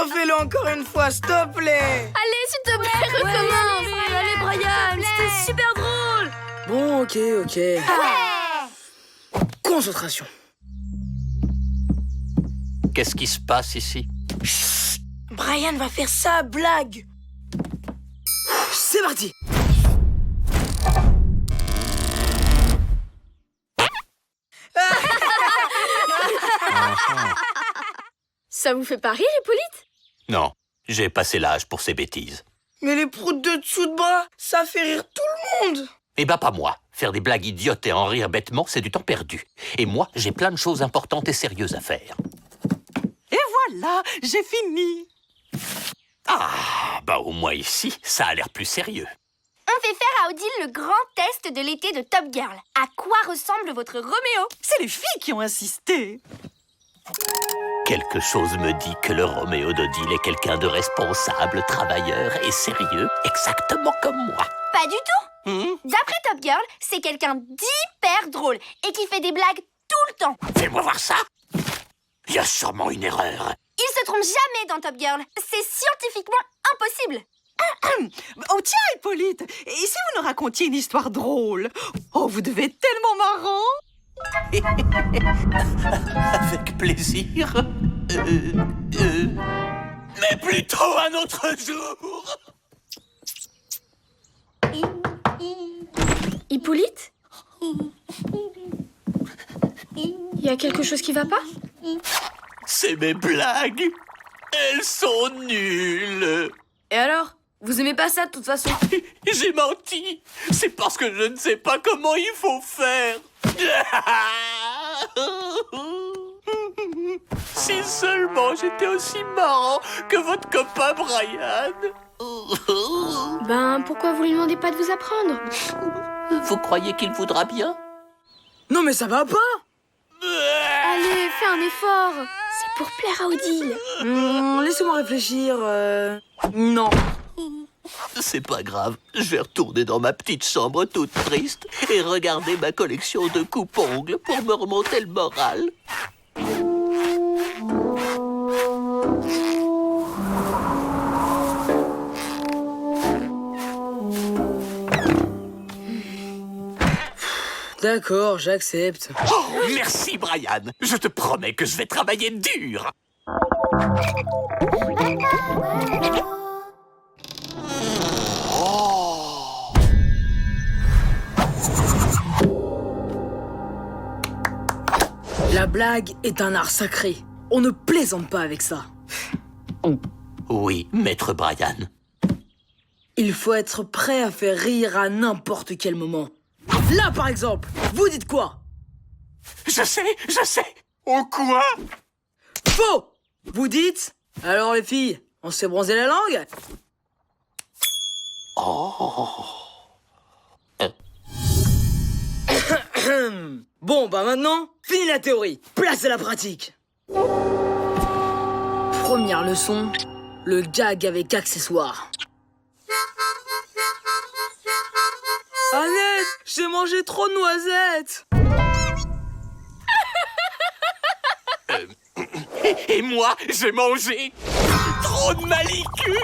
Refais-le encore une fois, s'il te plaît. Allez, s'il te plaît, recommence. Allez, Brian, c'était super drôle. Bon, ok. Ouais. Concentration. Qu'est-ce qui se passe ici? Chut. Brian va faire sa blague. C'est parti. Ça vous fait pas rire, Hippolyte? Non, j'ai passé l'âge pour ces bêtises. Mais les proutes de dessous de bras, ça fait rire tout le monde. Eh ben pas moi. Faire des blagues idiotes et en rire bêtement, c'est du temps perdu. Et moi, j'ai plein de choses importantes et sérieuses à faire. Et voilà, j'ai fini. Ah, bah au moins ici, ça a l'air plus sérieux. On fait faire à Odile le grand test de l'été de Top Girl. À quoi ressemble votre Roméo? C'est les filles qui ont insisté. Quelque chose me dit que le Roméo d'Odile est quelqu'un de responsable, travailleur et sérieux, exactement comme moi. Pas du tout. D'après Top Girl, c'est quelqu'un d'hyper drôle et qui fait des blagues tout le temps. Fais-moi voir ça. Il y a sûrement une erreur. Il se trompe jamais dans Top Girl. C'est scientifiquement impossible. Oh tiens, Hippolyte, et si vous nous racontiez une histoire drôle? Oh, vous devez être tellement marrant. Avec plaisir. Mais plutôt un autre jour. Hippolyte? Il y a quelque chose qui va pas? C'est mes blagues. Elles sont nulles. Et alors? Vous aimez pas ça de toute façon? J'ai menti. C'est parce que je ne sais pas comment il faut faire. Si seulement j'étais aussi marrant que votre copain Brian. Ben, pourquoi vous lui demandez pas de vous apprendre? Vous croyez qu'il voudra bien? Non mais ça va pas. Allez, fais un effort. C'est pour plaire à Odile. Laissez-moi réfléchir. Non. C'est pas grave, je vais retourner dans ma petite chambre toute triste et regarder ma collection de coupe-ongles pour me remonter le moral. D'accord, j'accepte. Oh, merci Brian, je te promets que je vais travailler dur. La blague est un art sacré. On ne plaisante pas avec ça. Oui, maître Brian. Il faut être prêt à faire rire à n'importe quel moment. Là, par exemple, vous dites quoi? Je sais. Au quoi? Faux! Vous dites? Alors les filles, on s'est bronzé la langue? Oh. Bon, bah maintenant, fini la théorie. Place à la pratique. Première leçon, le gag avec accessoires. Annette, j'ai mangé trop de noisettes. Et moi, j'ai mangé trop de malicus.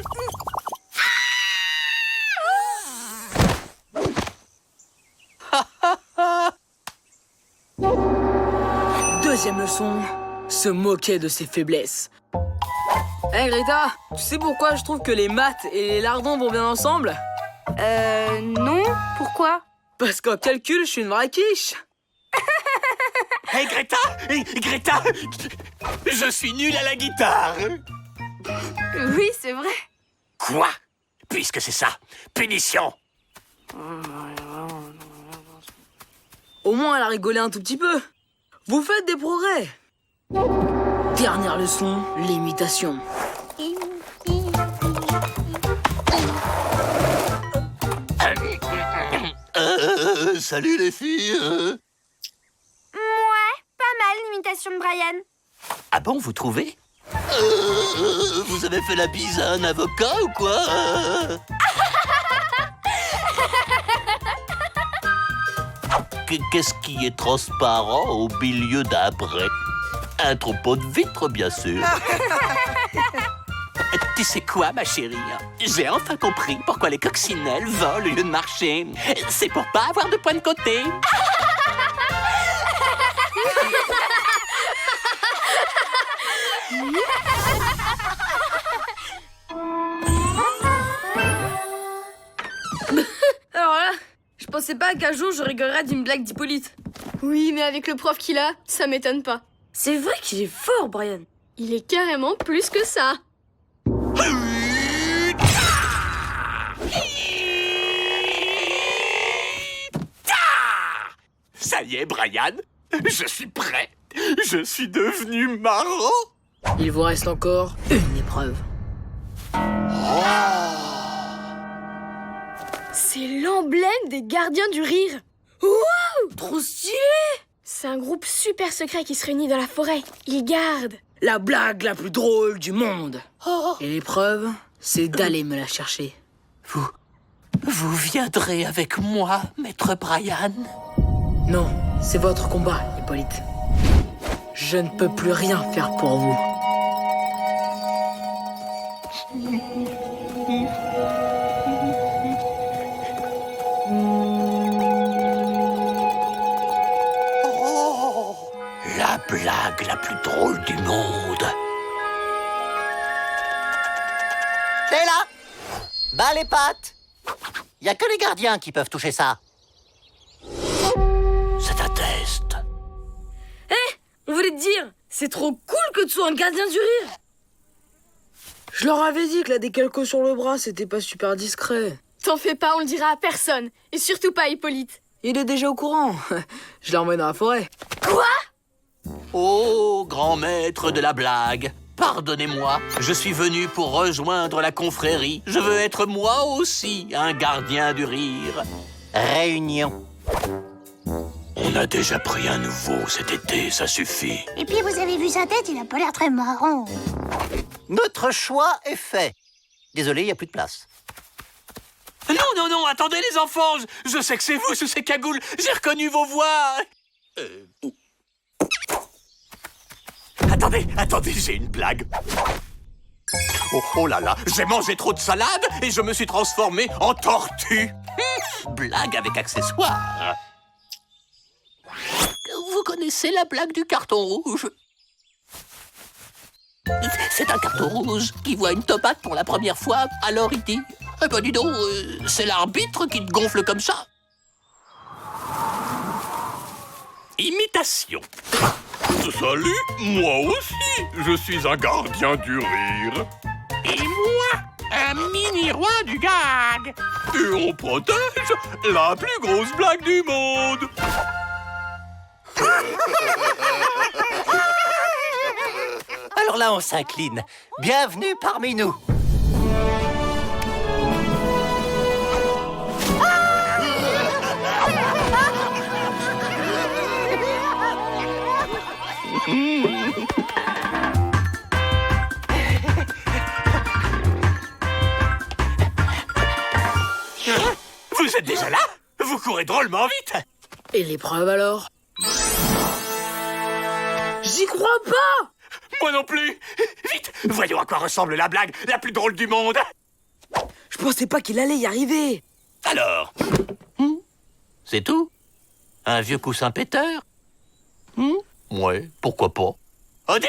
Deuxième leçon, se moquer de ses faiblesses. Hé Greta, tu sais pourquoi je trouve que les maths et les lardons vont bien ensemble? Non. Pourquoi? Parce qu'en calcul, je suis une vraie quiche. Hé Greta, je suis nul à la guitare. Oui, c'est vrai. Quoi? Puisque c'est ça, punition. Au moins, elle a rigolé un tout petit peu. Vous faites des progrès. Dernière leçon, l'imitation. Salut les filles. Ouais, pas mal l'imitation de Brian. Ah bon, vous trouvez? Vous avez fait la bise à un avocat ou quoi? Qu'est-ce qui est transparent au milieu d'un pré? Un troupeau de vitres, bien sûr. Tu sais quoi, ma chérie? J'ai enfin compris pourquoi les coccinelles volent au lieu de marcher. C'est pour pas avoir de points de côté. Alors là, je pensais pas qu'un jour je rigolerais d'une blague d'Hippolyte. Oui, mais avec le prof qu'il a, ça m'étonne pas. C'est vrai qu'il est fort, Brian. Il est carrément plus que ça. Ça y est, Brian, je suis prêt. Je suis devenu marrant. Il vous reste encore une épreuve. C'est l'emblème des gardiens du rire. Trop stylé! C'est un groupe super secret qui se réunit dans la forêt. Ils gardent. La blague la plus drôle du monde. Et l'épreuve, c'est d'aller me la chercher. Vous viendrez avec moi, maître Brian? Non, c'est votre combat, Hippolyte. Je ne peux plus rien faire pour vous. La blague la plus drôle du monde. T'es là? Bas les pattes. Y a que les gardiens qui peuvent toucher ça. C'est un test. On voulait te dire, c'est trop cool que tu sois un gardien du rire. Je leur avais dit que la décalco sur le bras, c'était pas super discret. T'en fais pas, on le dira à personne. Et surtout pas à Hippolyte. Il est déjà au courant. Je l'emmène dans la forêt. Oh, grand maître de la blague, pardonnez-moi, je suis venu pour rejoindre la confrérie. Je veux être moi aussi un gardien du rire. Réunion. On a déjà pris un nouveau cet été, ça suffit. Et puis vous avez vu sa tête, il a pas l'air très marrant. Notre choix est fait. Désolé, y a plus de place. Non, attendez les enfants, je sais que c'est vous sous ces cagoules, j'ai reconnu vos voix. Attendez, j'ai une blague. Oh là là, j'ai mangé trop de salade et je me suis transformé en tortue. Blague avec accessoires. Vous connaissez la blague du carton rouge? C'est un carton rouge qui voit une tomate pour la première fois, alors il dit « Eh ben dis donc, c'est l'arbitre qui te gonfle comme ça !» Imitation. Salut, moi aussi, je suis un gardien du rire. Et moi, un mini-roi du gag. Et on protège la plus grosse blague du monde. Alors là, on s'incline. Bienvenue parmi nous. Vous êtes déjà là? Vous courez drôlement vite. Et l'épreuve alors? J'y crois pas! Moi non plus. Vite, voyons à quoi ressemble la blague la plus drôle du monde. Je pensais pas qu'il allait y arriver. Alors, c'est tout? Un vieux coussin péteur? Ouais, pourquoi pas. Odile!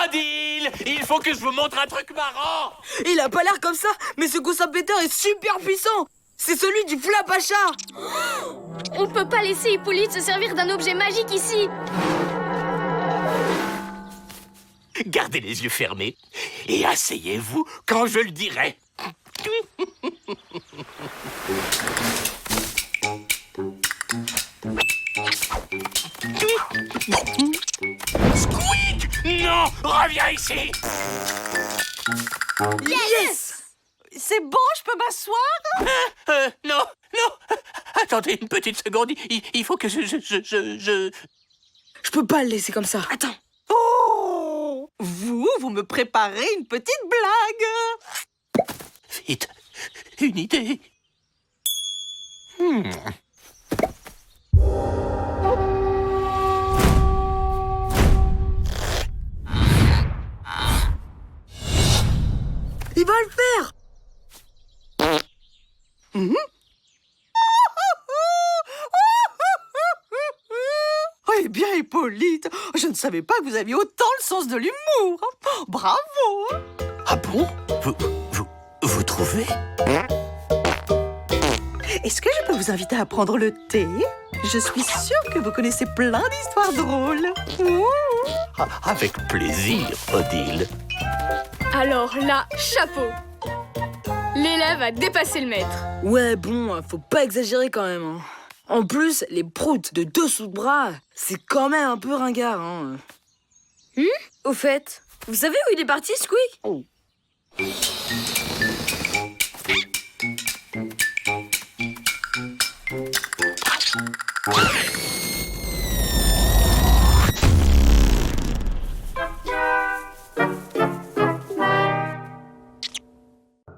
Odile! Il faut que je vous montre un truc marrant! Il a pas l'air comme ça, mais ce coussin péteur est super puissant. C'est celui du flap à chat. On peut pas laisser Hippolyte se servir d'un objet magique ici. Gardez les yeux fermés et asseyez-vous quand je le dirai. Squeak! Non! Reviens ici! Yes! C'est bon, je peux m'asseoir? Non! Attendez une petite seconde, il faut que je... Je peux pas le laisser comme ça. Attends. Oh! Vous me préparez une petite blague. Vite, une idée. le faire. Eh bien, Hippolyte, je ne savais pas que vous aviez autant le sens de l'humour. Bravo. Ah bon? Vous trouvez? Est-ce que je peux vous inviter à prendre le thé? Je suis sûre que vous connaissez plein d'histoires drôles. Ouh. Ah, avec plaisir, Odile. Alors là, chapeau. L'élève a dépassé le maître. Ouais, bon, faut pas exagérer quand même. Hein. En plus, les proutes de dessous de bras, c'est quand même un peu ringard. Hein. Au fait, vous savez où il est parti, Squeak?